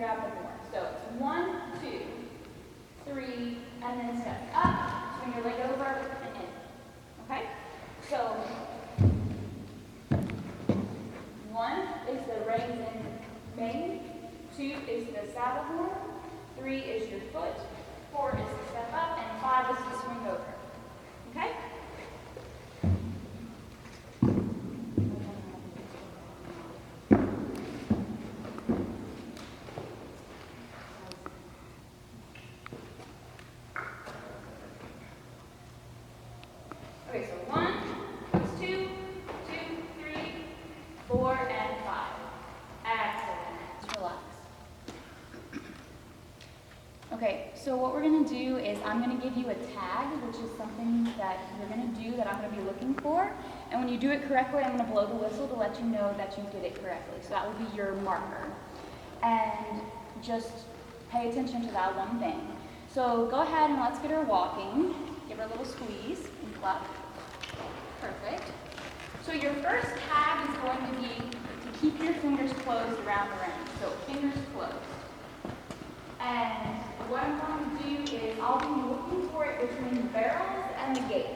grab the more. So it's 1, 2, 3, and then step up, swing your leg over and in. Okay? So 1 is the reins in mane, 2 is the saddle horn, 3 is your foot, 4 is the step up, and 5 is the swing over. Okay? Okay, so 1, 2, 2, 3, 4, and 5. Excellent. Relax. Okay, so what we're going to do is I'm going to give you a tag, which is something that you're going to do that I'm going to be looking for. And when you do it correctly, I'm going to blow the whistle to let you know that you did it correctly. So that will be your marker. And just pay attention to that one thing. So go ahead and let's get her walking. Give her a little squeeze and clap. Perfect. So your first tag is going to be to keep your fingers closed around the ring. So fingers closed. And what I'm going to do is I'll be looking for it between the barrels and the gate.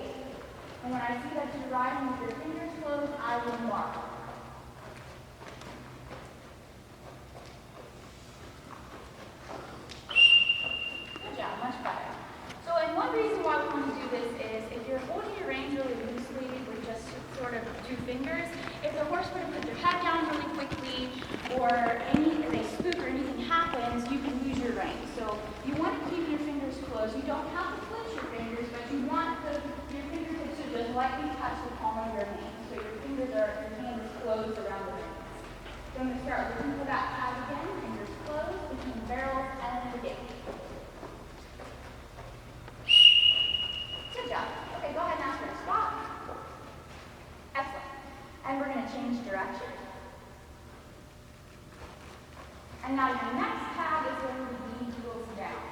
And when I see that you're riding with your fingers closed, I will mark. Good job, much better. So, and one reason why we want to do this is if you're holding your reins really loosely with just sort of 2 fingers, if the horse were to put their head down really quickly or if they spook or anything happens, you can lose your reins. So you want to keep your fingers closed. You don't have to clench your fingers, but you want your fingertips to just lightly touch the palm of your hand. So your hand is closed around the reins. So I'm going to start looking for that tag again. Fingers closed between the barrels and the gate. Good job. Okay, go ahead and ask her to stop. Excellent. And we're going to change direction. And now your next tag is going to be heels down.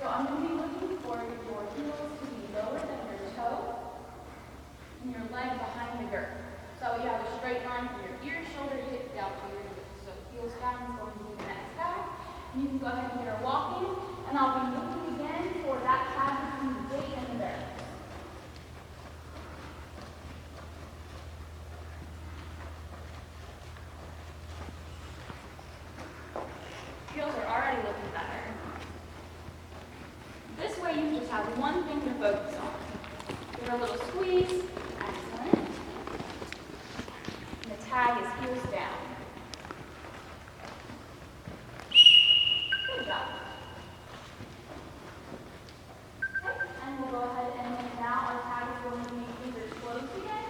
So I'm going to be looking for your heels to be lower than your toe and your leg behind the girth. So you have a straight line from your ear, shoulder, hip down to your hips. So heels down is going to be the next tag. And you can go ahead and get her walking. And I'll be looking again for that tag between the gate and the barrel. Heels are already looking better. This way you just have one thing to focus on. Give her a little squeeze. Excellent. And the tag is heels down. Good job. Okay, and we'll go ahead and now our tag is going to be fingers closed again.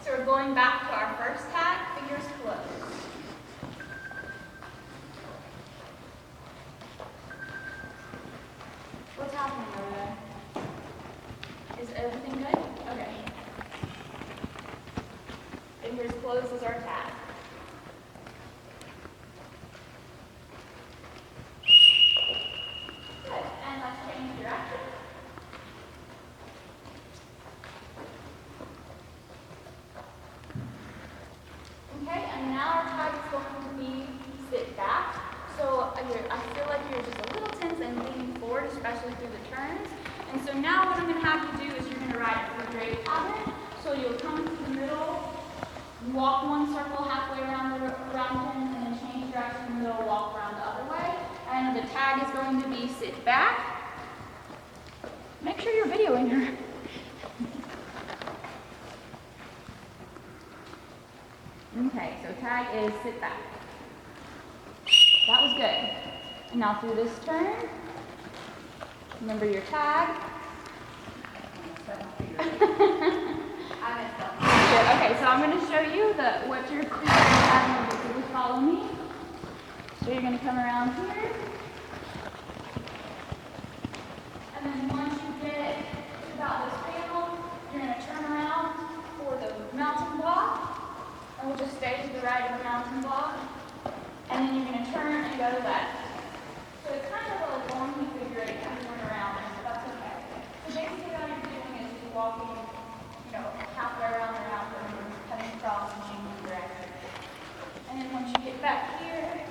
So we're going back to our first tag, fingers closed. What's happening over there? Is everything good? Okay. Fingers closed is our tag. Good. And let's change direction. Okay, and now our tag is going to be sit back. So I feel like you're just a little tense and leaning forward, especially through the turns. And so now what I'm going to have you do is you're going to ride a figure-8 pattern. So you'll come to the middle, walk one circle halfway around the pin, and then change direction in the middle, walk around the other way. And the tag is going to be sit back. Make sure you're videoing her. Okay, so tag is sit back. That was good. And now through this turn, remember your tag. Okay, so I'm going to show you what your tag will do. So follow me. So you're going to come around here. And then once you get to about this panel, you're going to turn around for the mountain block. And we'll just stay to the right of the mountain block. And then you're going to turn and go left. So it's kind of a long figure-8 going around there, so that's okay. So basically all you're doing is just walking, halfway around the mountain and cutting across and changing direction. And then once you get back here,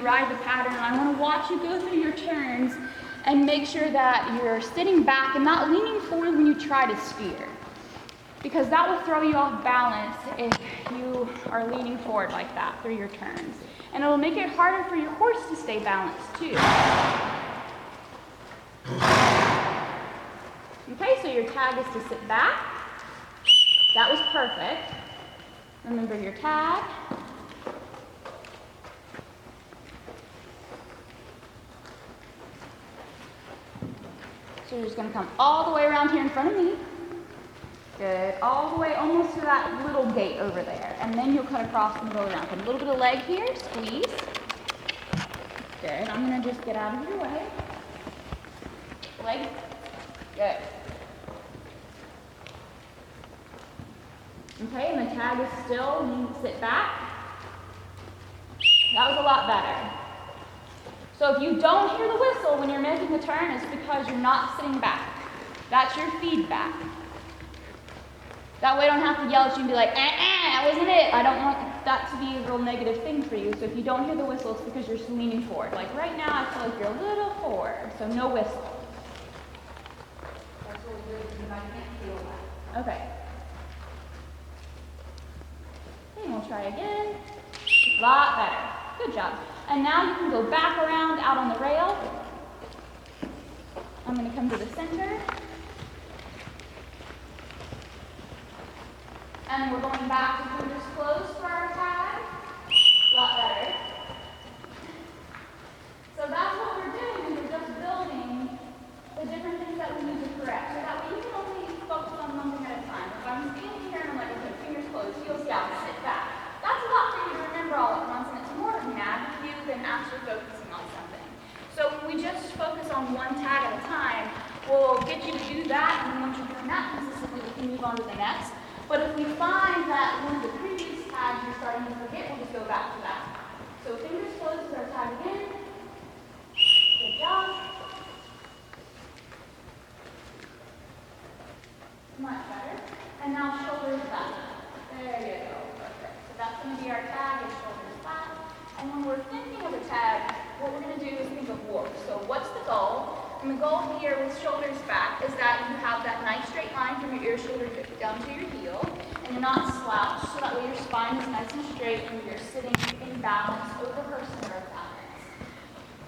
ride the pattern. I want to watch you go through your turns and make sure that you're sitting back and not leaning forward when you try to steer. Because that will throw you off balance if you are leaning forward like that through your turns. And it will make it harder for your horse to stay balanced too. Okay, so your tag is to sit back. That was perfect. Remember your tag. So you're just going to come all the way around here in front of me. Good. All the way almost to that little gate over there. And then you'll cut across and go around. Put a little bit of leg here. Squeeze. Good. I'm going to just get out of your way. Leg. Good. Okay, and the tag is still. You need to sit back. That was a lot better. So if you don't hear the whistle when you're making the turn, it's because you're not sitting back. That's your feedback. That way I don't have to yell at you and be like, that wasn't it. I don't want that to be a real negative thing for you. So if you don't hear the whistle, it's because you're leaning forward. Like right now, I feel like you're a little forward, so no whistle. That's really good because I can't feel that. Okay. And we'll try again. A lot better. Good job. And now you can go back around out on the rail. I'm going to come to the center. And we're going back to fingers closed for our tag. A lot better. So that's what we're doing, is we're just building the different things that we need to correct. So that way you can only focus on one thing at a time. If I'm standing here and I'm like, okay, fingers closed, heels down, sit back. That's a lot for you to remember all at once, and it's more of nag for you than actually focusing on something. So when we just focus on one tag at a time, we'll get you to do that, and then once you're doing that consistently, we can move on to the next. But if we find that one of the previous tags you're starting to forget, we'll just go back to that. So fingers closed is our tag again. Good job. Much better. And now shoulders back. There you go. Perfect. So that's going to be our tag, is shoulders back. And when we're thinking of a tag, what we're going to do is think of warp. So what's the goal? And the goal here with shoulders back is that you have that nice straight line from your ear shoulder down to your heel, and you're not slouched, so that way your spine is nice and straight and you're sitting in balance over her center of balance.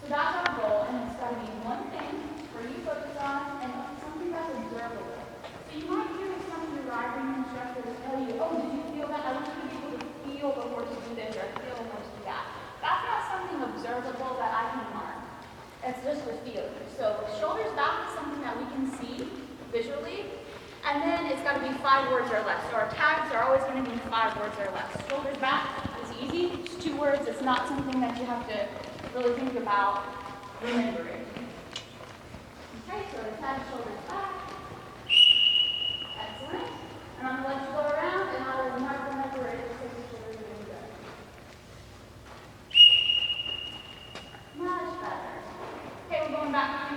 So that's our goal, and it's got to be one thing where you focus on and something that's observable. So you might hear some of your riding instructors tell you, oh, did you feel that? I want you to be able to feel the horse do this or feel the horse do that. That's not something observable that I can mark. It's just with feeling. So shoulders back is something that we can see visually, and then it's got to be 5 words or less. So our tags are always going to be 5 words or less. Shoulders back is easy. It's 2 words. It's not something that you have to really think about remembering. Okay, so the tag shoulders back. Excellent. And I'm going to let you go around, and I will mark whenever it is the shoulders are going to go. Much better. Okay, we're going back to